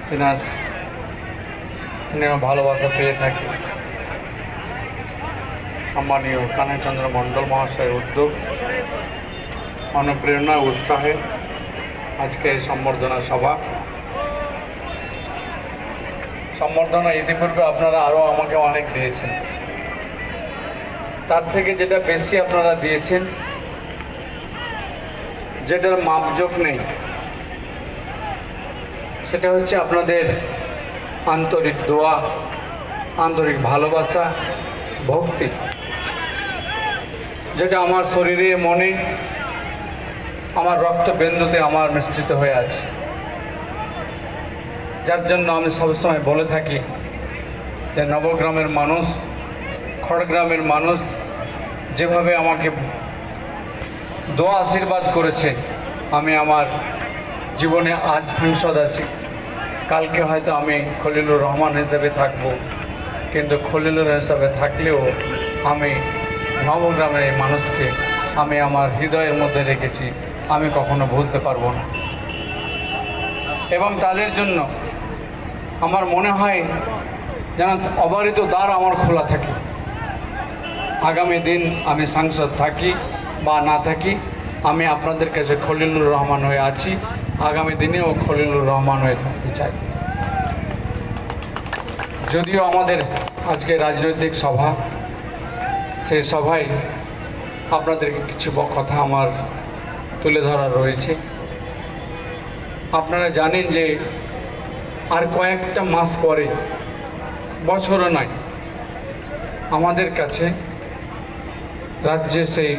তিনার স্নেহ ভালোবাসা পেয়ে থাকি। সম্মানীয় কানাইচন্দ্র মণ্ডল মহাশয়ের উদ্যোগ, অনুপ্রেরণা উৎসাহে আজকে এই সম্বর্ধনা সভা। সম্বর্ধনা ইতিপূর্বে আপনারা আরও আমাকে অনেক দিয়েছেন, তার থেকে যেটা বেশি আপনারা দিয়েছেন, যেটার মাপজোক নেই, সেটা হচ্ছে আপনাদের আন্তরিক দোয়া, আন্তরিক ভালোবাসা, ভক্তি, যেটা আমার শরীরে, মনে, আমার রক্তবিন্দুতে আমার মিশ্রিত হয়ে আছে। যার জন্য আমি সবসময় বলে থাকি যে নবগ্রামের মানুষ, খড়গ্রামের মানুষ যেভাবে আমাকে দোয়া আশীর্বাদ করেছে, আমি আমার জীবনে আজ সাংসদ আছি, কালকে হয়তো আমি খলিলুর রহমান হিসেবে থাকব, কিন্তু খলিলুর হিসাবে থাকলেও আমি নবগ্রামের এই মানুষকে আমি আমার হৃদয়ের মধ্যে রেখেছি, আমি কখনো ভুলতে পারবো না। এবং তাদের জন্য আমার মনে হয় যেন অবারিত দ্বার আমার খোলা থাকে। আগামী দিন আমি সাংসদ থাকি বা না থাকি, আমি আপনাদের কাছে খলিলুর রহমান হয়ে আছি, আগামী দিনেও খলিলুর রহমান হয়ে থাকতে চাই। যদিও আমাদের আজকে রাজনৈতিক সভা, সেই সভায় আপনাদেরকে কিছু কথা আমার তুলে ধরা রয়েছে। আপনারা জানেন যে আর কয়েকটা মাস পরে, বছরও নয়, আমাদের কাছে রাজ্যে সেই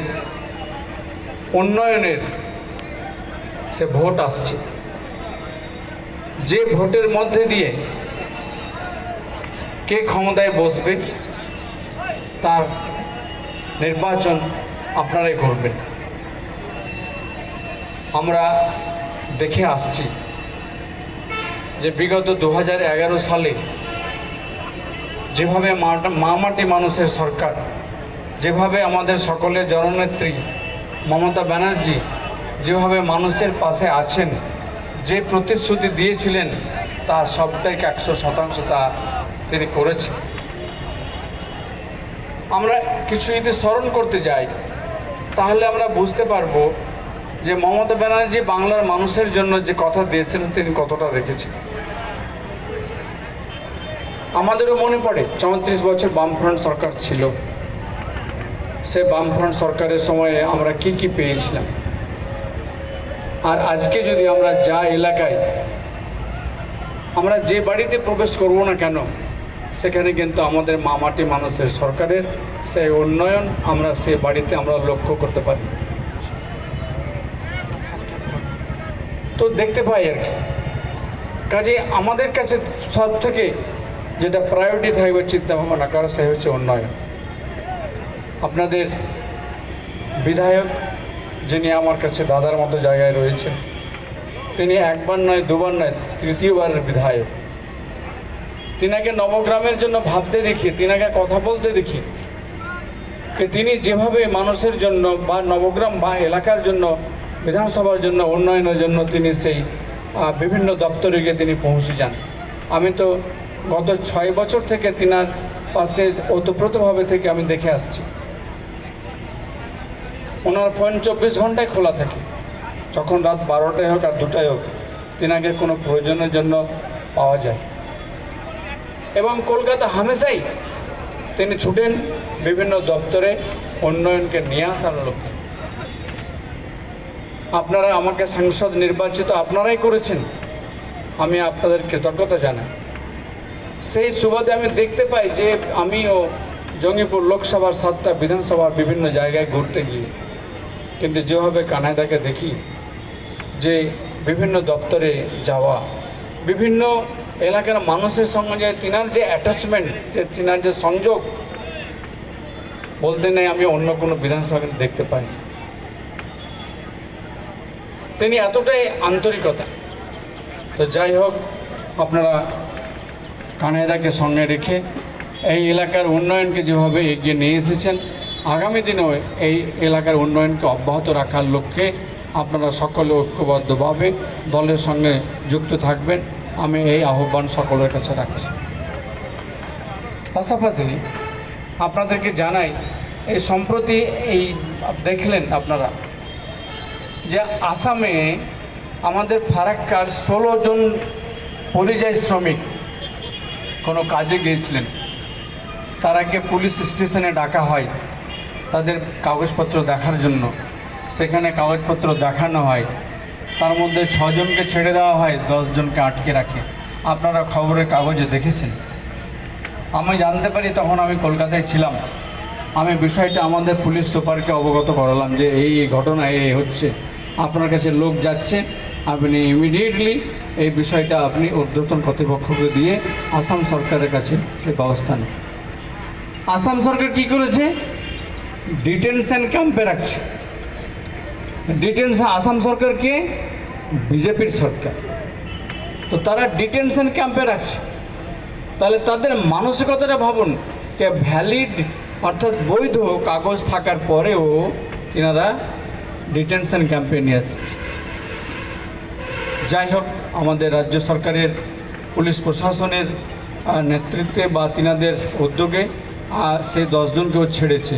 উন্নয়নের সে ভোট আসছে, যে ভোটের মধ্যে দিয়ে কে ক্ষমতায় বসবে তার নির্বাচন আপনারাই করবেন। আমরা দেখে আসছি যে বিগত 2011 সালে যেভাবে মামাটি মানুষের সরকার, যেভাবে আমাদের সকলের জননেত্রী মমতা ব্যানার্জি যেভাবে মানুষের পাশে আছেন, যে প্রতিশ্রুতি দিয়েছিলেন তা সবটাই 100% তা তিনি করেছেন। আমরা কিছু যদি স্মরণ করতে যাই তাহলে আমরা বুঝতে পারবো যে মমতা ব্যানার্জি বাংলার মানুষের জন্য যে কথা দিয়েছেন তিনি কতটা রেখেছেন। আমাদেরও মনে পড়ে 34 বছর বামফ্রন্ট সরকার ছিল, সে বামফ্রন্ট সরকারের সময়ে আমরা কি কি পেয়েছিলাম। আর আজকে যদি আমরা যা এলাকায়, আমরা যে বাড়িতে প্রবেশ করব না কেন, সেখানে কিন্তু আমাদের মামাটি মানুষের সরকারের সেই উন্নয়ন আমরা সেই বাড়িতে আমরা লক্ষ্য করতে পারি। তো দেখতে পাই আর কি। কাজে আমাদের কাছে সব থেকে যেটা প্রায়োরিটি থাকবে চিন্তা ভাবনা করা, সে হচ্ছে উন্নয়ন। আপনাদের বিধায়ক যিনি আমার কাছে দাদার মতো জায়গায় রয়েছেন, তিনি একবার নয়, দুবার নয়, তৃতীয়বারের বিধায়ক। তিনাকে নবগ্রামের জন্য ভাবতে দেখি, তিনাকে কথা বলতে দেখি, তিনি যেভাবে মানুষের জন্য বা নবগ্রাম বা এলাকার জন্য, বিধানসভার জন্য, উন্নয়নের জন্য তিনি সেই বিভিন্ন দপ্তরে গিয়ে তিনি পৌঁছে যান। আমি তো গত 6 বছর থেকে তিনার পাশে ওতপ্রোতভাবে থেকে আমি দেখে আসছি। ওনার ফোন 24 ঘন্টায় খোলা থাকে, যখন রাত 12টায় হোক আর 2টায় হোক, তিনাকে কোনো প্রয়োজনের জন্য পাওয়া যায়। এবং কলকাতা হামেশাই তিনি ছুটেন বিভিন্ন দপ্তরে উন্নয়নকে নিয়ে আসার লক্ষ্যে। আপনারা আমাকে সাংসদ নির্বাচিত আপনারাই করেছেন, আমি আপনাদের কৃতজ্ঞতা জানাই। সেই সুবাদে আমি দেখতে পাই যে আমিও জঙ্গিপুর লোকসভার 7টা বিধানসভার বিভিন্ন জায়গায় ঘুরতে গিয়ে, কিন্তু যেভাবে কানাইদাকে দেখি যে বিভিন্ন দপ্তরে যাওয়া, বিভিন্ন এলাকার মানুষের সঙ্গে যে তিনার যে অ্যাটাচমেন্ট, যে তিনার যে সংযোগ, বলতে নেই আমি অন্য কোনো বিধানসভাকে দেখতে পাই। তিনি এতটাই আন্তরিকতা। তো যাই হোক, আপনারা কানাইদাকে সঙ্গে রেখে এই এলাকার উন্নয়নকে যেভাবে এগিয়ে নিয়ে এসেছেন, আগামী দিনেও এই এলাকার উন্নয়নকে অব্যাহত রাখার লক্ষ্যে আপনারা সকলে ঐক্যবদ্ধভাবে দলের সঙ্গে যুক্ত থাকবেন। আমি এই আহ্বান সকলের কাছে রাখছি। পাশাপাশি আপনাদেরকে জানাই, এই সম্প্রতি এই দেখলেন আপনারা যে আসামে আমাদের ফারাক্কার 16 জন পরিযায়ী শ্রমিক কোনো কাজে গিয়েছিলেন, তারাকে পুলিশ স্টেশনে ডাকা হয় তাদের কাগজপত্র দেখার জন্য। সেখানে কাগজপত্র দেখানো হয়, তার মধ্যে 6 জনকে ছেড়ে দেওয়া হয়, 10 জনকে আটকে রাখে। আপনারা খবরের কাগজে দেখেছেন। আমি জানতে পারি, তখন আমি কলকাতায় ছিলাম। আমি বিষয়টা আমাদের পুলিশ সুপারকে অবগত করালাম যে এই ঘটনা এই হচ্ছে, আপনার কাছে লোক যাচ্ছে, আপনি ইমিডিয়েটলি এই বিষয়টা আপনি ঊর্ধ্বতন কর্তৃপক্ষকে দিয়ে আসাম সরকারের কাছে সে ব্যবস্থা নেন। আসাম সরকার কি করেছে? ডিটেনশন ক্যাম্পে রাখছে। ডিটেনশন, আসাম সরকারকে বিজেপির সরকার, তো তারা ডিটেনশন ক্যাম্পে রাখছে। তাহলে তাদের মানসিকতাটা ভাবুন, যে ভ্যালিড অর্থাৎ বৈধ কাগজ থাকার পরেও তিনারা ডিটেনশন ক্যাম্পে নিয়ে যাচ্ছে। যাই হোক, আমাদের রাজ্য সরকারের পুলিশ প্রশাসনের নেতৃত্বে বা তিনাদের উদ্যোগে সেই 10 জনকেও ছেড়েছে,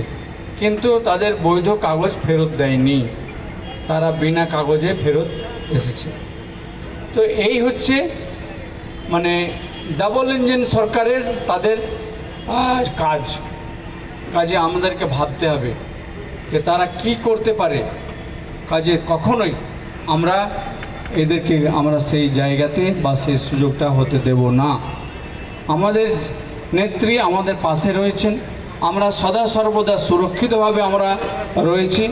কিন্তু তাদের বৈধ কাগজ ফেরত দেয়নি, তারা বিনা কাগজে ফেরত এসেছে। তো এই হচ্ছে মানে ডাবল ইঞ্জিন সরকারের তাদের কাজে আমাদেরকে ভাবতে হবে যে তারা কি করতে পারে। কাজে কখনোই আমরা সেই জায়গাতে বা সেই সুযোগটা হতে দেব না। আমাদের নেত্রী আমাদের পাশে রয়েছেন, আমরা সদা সর্বদা সুরক্ষিতভাবে আমরা রয়েছি,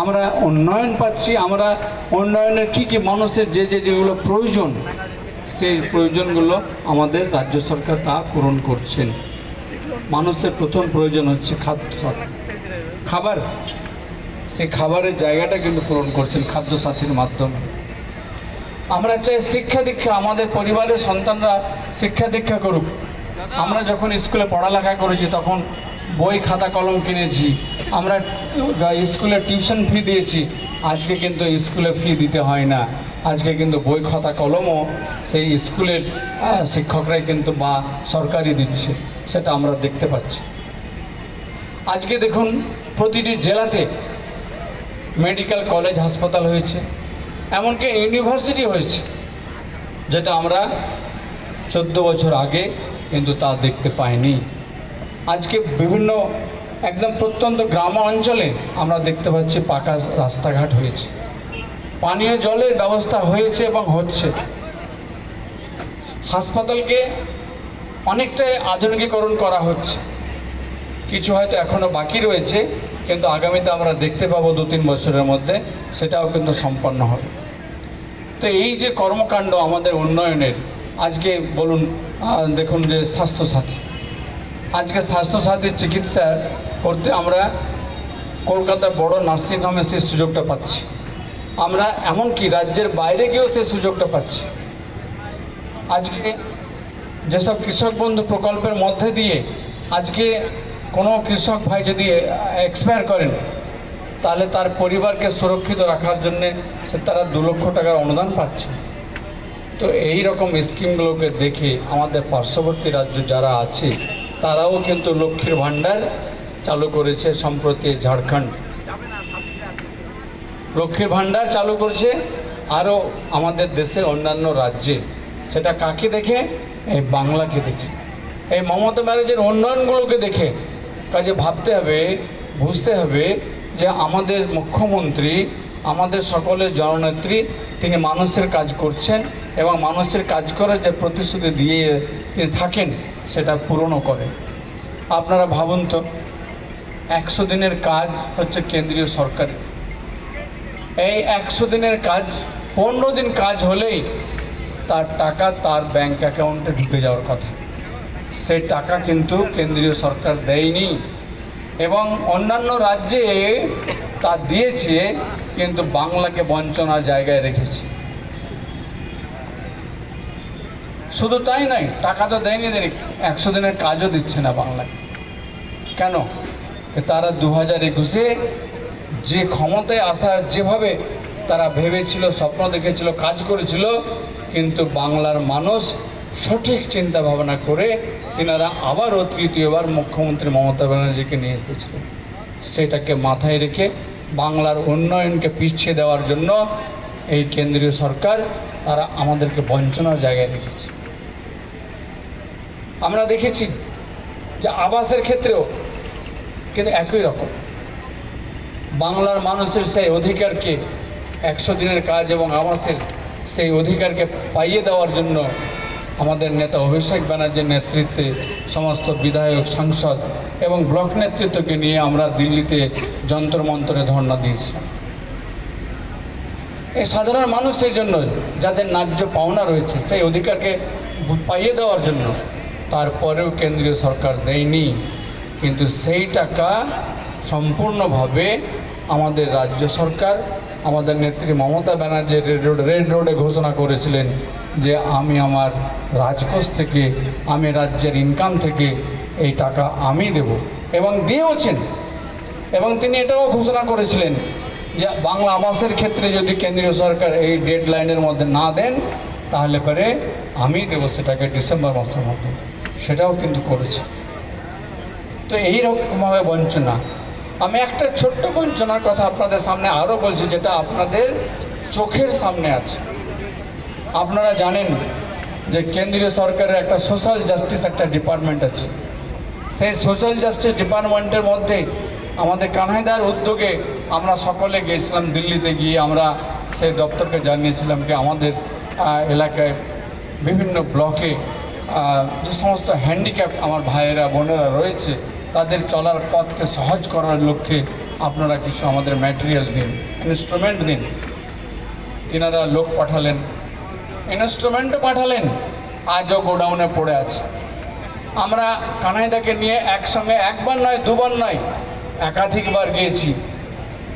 আমরা উন্নয়ন পাচ্ছি। আমরা উন্নয়নের কী মানুষের যেগুলো প্রয়োজন, সেই প্রয়োজনগুলো আমাদের রাজ্য সরকার তা পূরণ করছেন। মানুষের প্রথম প্রয়োজন হচ্ছে খাবার, সেই খাবারের জায়গাটা কিন্তু পূরণ করছেন খাদ্য সাথীর মাধ্যমে। আমরা চাই শিক্ষা দীক্ষা, আমাদের পরিবারের সন্তানরা শিক্ষা দীক্ষা করুক। আমরা যখন স্কুলে পড়ালেখা করেছি তখন বই খাতা কলম কিনেছি, আমরা স্কুলে টিউশন ফি দিয়েছি। আজকে কিন্তু স্কুলে ফি দিতে হয় না, আজকে কিন্তু বই খাতা কলমও সেই স্কুলের শিক্ষকরাই কিন্তু বা সরকারি দিচ্ছে, সেটা আমরা দেখতে পাচ্ছি। আজকে দেখুন প্রতিটি জেলাতে মেডিকেল কলেজ হাসপাতাল হয়েছে, এমনকি ইউনিভার্সিটি হয়েছে, যেটা আমরা 14 বছর আগে কিন্তু তা দেখতে পাইনি। আজকে বিভিন্ন একদম প্রত্যন্ত গ্রাম অঞ্চলে আমরা দেখতে পাচ্ছি পাকা রাস্তাঘাট হয়েছে, পানীয় জলের ব্যবস্থা হয়েছে এবং হচ্ছে। হাসপাতালকে অনেকটাই আধুনিকীকরণ করা হচ্ছে, কিছু হয়তো এখনও বাকি রয়েছে, কিন্তু আগামীতে আমরা দেখতে পাবো 2-3 বছরের মধ্যে সেটাও কিন্তু সম্পন্ন হবে। তো এই যে কর্মকাণ্ড আমাদের উন্নয়নের, আজকে বলুন দেখুন যে স্বাস্থ্যসাথী, আজকে স্বাস্থ্যসাথীর চিকিৎসা করতে আমরা কলকাতার বড় নার্সিংহোমে সেই সুযোগটা পাচ্ছি, আমরা এমনকি রাজ্যের বাইরে গিয়েও সেই সুযোগটা পাচ্ছি। আজকে যেসব কৃষক বন্ধু প্রকল্পের মধ্যে দিয়ে আজকে কোনো কৃষক ভাই যদি এক্সপায়ার করেন, তাহলে তার পরিবারকে সুরক্ষিত রাখার জন্যে তারা 2 লক্ষ টাকার অনুদান পাচ্ছে। তো এই রকম স্কিমগুলোকে দেখে আমাদের পার্শ্ববর্তী রাজ্য যারা আছে তারাও কিন্তু লক্ষ্মীর ভাণ্ডার চালু করেছে। সম্প্রতি ঝাড়খণ্ড লক্ষ্মীর ভাণ্ডার চালু করেছে, আরও আমাদের দেশের অন্যান্য রাজ্যে। সেটা কাকে দেখে? এই বাংলাকে দেখে, এই মমতা ব্যানার্জির উন্নয়নগুলোকে দেখে। কাজে ভাবতে হবে, বুঝতে হবে যে আমাদের মুখ্যমন্ত্রী, আমাদের সকলের জননেত্রী, তিনি মানুষের কাজ করছেন এবং মানুষের কাজ করার যে প্রতিশ্রুতি দিয়ে তিনি থাকেন সেটা পূরণও করেন। আপনারা ভাবুন তো, 100 দিনের কাজ হচ্ছে কেন্দ্রীয় সরকারের। এই 100 দিনের কাজ 15 দিন কাজ হলেই তার টাকা তার ব্যাংক অ্যাকাউন্টে ঢুকে যাওয়ার কথা। সেই টাকা কিন্তু কেন্দ্রীয় সরকার দেয়নি এবং অন্যান্য রাজ্যে তা দিয়েছে, কিন্তু বাংলাকে বঞ্চনার জায়গায় রেখেছে। শুধু তাই নয়, টাকা তো দেয়নি, 100 দিনের কাজও দিচ্ছে না বাংলায়। কেন? তারা 2021-এ যে ক্ষমতায় আসার যেভাবে তারা ভেবেছিল, স্বপ্ন দেখেছিল, কাজ করেছিল, কিন্তু বাংলার মানুষ সঠিক চিন্তা ভাবনা করে তিনারা আবারও তৃতীয়বার মুখ্যমন্ত্রী মমতা ব্যানার্জিকে নিয়ে এসেছিলেন। সেটাকে মাথায় রেখে বাংলার উন্নয়নকে পিছিয়ে দেওয়ার জন্য এই কেন্দ্রীয় সরকার তারা আমাদেরকে বঞ্চনার জায়গায় রেখেছে। আমরা দেখেছি যে আবাসের ক্ষেত্রেও কিন্তু একই রকম বাংলার মানুষের সেই অধিকারকে 100 দিনের কাজ এবং আবাসের সেই অধিকারকে পাইয়ে দেওয়ার জন্য আমাদের নেতা অভিষেক ব্যানার্জির নেতৃত্বে সমস্ত বিধায়ক, সাংসদ এবং ব্লক নেতৃত্বকে নিয়ে আমরা দিল্লিতে যন্তর মন্তরে ধর্ণা দিয়েছিলাম। এই সাধারণ মানুষের জন্য যাদের ন্যায্য পাওনা রয়েছে সেই অধিকারকে পাইয়ে দেওয়ার জন্য, তারপরেও কেন্দ্রীয় সরকার দেয়নি। কিন্তু সেই টাকা সম্পূর্ণভাবে আমাদের রাজ্য সরকার, আমাদের নেত্রী মমতা ব্যানার্জি রেড রোডে ঘোষণা করেছিলেন যে আমি আমার রাজকোষ থেকে, আমি রাজ্যের ইনকাম থেকে এই টাকা আমি দেব, এবং দিয়েওছেন। এবং তিনি এটাও ঘোষণা করেছিলেন যে বাংলা আবাসের ক্ষেত্রে যদি কেন্দ্রীয় সরকার এই ডেডলাইনের মধ্যে না দেন তাহলে পরে আমি দেবো সেটাকে ডিসেম্বর মাসের মধ্যে। সেটাও কিন্তু করেছে। তো এইরকমভাবে বঞ্চনা, আমি একটা ছোট্ট বঞ্চনার কথা আপনাদের সামনে আরও বলছি, যেটা আপনাদের চোখের সামনে আছে। আপনারা জানেন যে কেন্দ্রীয় সরকারের একটা সোশ্যাল জাস্টিস একটা ডিপার্টমেন্ট আছে। সেই সোশ্যাল জাস্টিস ডিপার্টমেন্টের মধ্যে আমাদের কানাইদার উদ্যোগে আমরা সকলে গিয়েছিলাম দিল্লিতে। গিয়ে আমরা সেই দপ্তরকে জানিয়েছিলাম যে আমাদের এলাকায় বিভিন্ন ব্লকে যে সমস্ত হ্যান্ডিক্যাপ আমার ভাইয়েরা বোনেরা রয়েছে তাদের চলার পথকে সহজ করার লক্ষ্যে আপনারা কিছু আমাদের ম্যাটেরিয়াল দিন, ইনস্ট্রুমেন্ট দিন। তিনারা লোক পাঠালেন, ইনস্ট্রুমেন্টও পাঠালেন, আজও গোডাউনে পড়ে আছে। আমরা কানাইদাকে নিয়ে একসঙ্গে একবার নয়, দুবার নয়, একাধিকবার গিয়েছি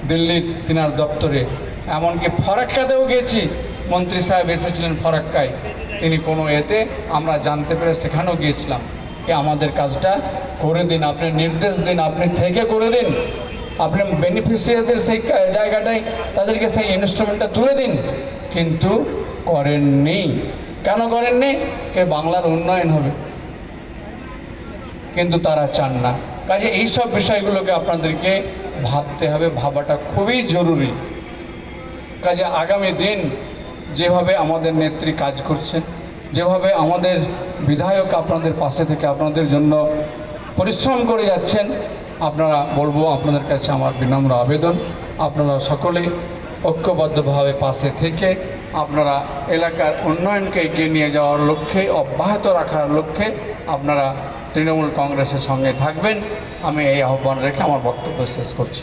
দিল্লির তিনার দপ্তরে। এমনকি ফরাক্কাতেও গিয়েছি, মন্ত্রী সাহেব এসেছিলেন ফরাক্কায়, তিনি কোনো এতে আমরা জানতে পেরে সেখানেও গিয়েছিলাম যে আমাদের কাজটা করে দিন, আপনি নির্দেশ দিন, আপনি থেকে করে দিন, আপনি বেনিফিশিয়ারিদের সেই জায়গাটায় তাদেরকে সেই ইনস্ট্রুমেন্টটা তুলে দিন। কিন্তু করেননি। কেন করেননি? কে বাংলার উন্নয়ন হবে, কিন্তু তারা চান না। কাজে এইসব বিষয়গুলোকে আপনাদেরকে ভাবতে হবে, ভাবাটা খুবই জরুরি। কাজে আগামী দিন যেভাবে আমাদের নেত্রী কাজ করছেন, যেভাবে আমাদের বিধায়ক আপনাদের পাশে থেকে আপনাদের জন্য পরিশ্রম করে যাচ্ছেন, আপনারা বলবো আপনাদের কাছে আমার বিনম্র আবেদন, আপনারা সকলেই ঐক্যবদ্ধভাবে পাশে থেকে আপনারা এলাকার উন্নয়নকে এগিয়ে নিয়ে যাওয়ার লক্ষ্যে, অব্যাহত রাখার লক্ষ্যে আপনারা তৃণমূল কংগ্রেসের সঙ্গে থাকবেন। আমি এই আহ্বান রেখে আমার বক্তব্য শেষ করছি।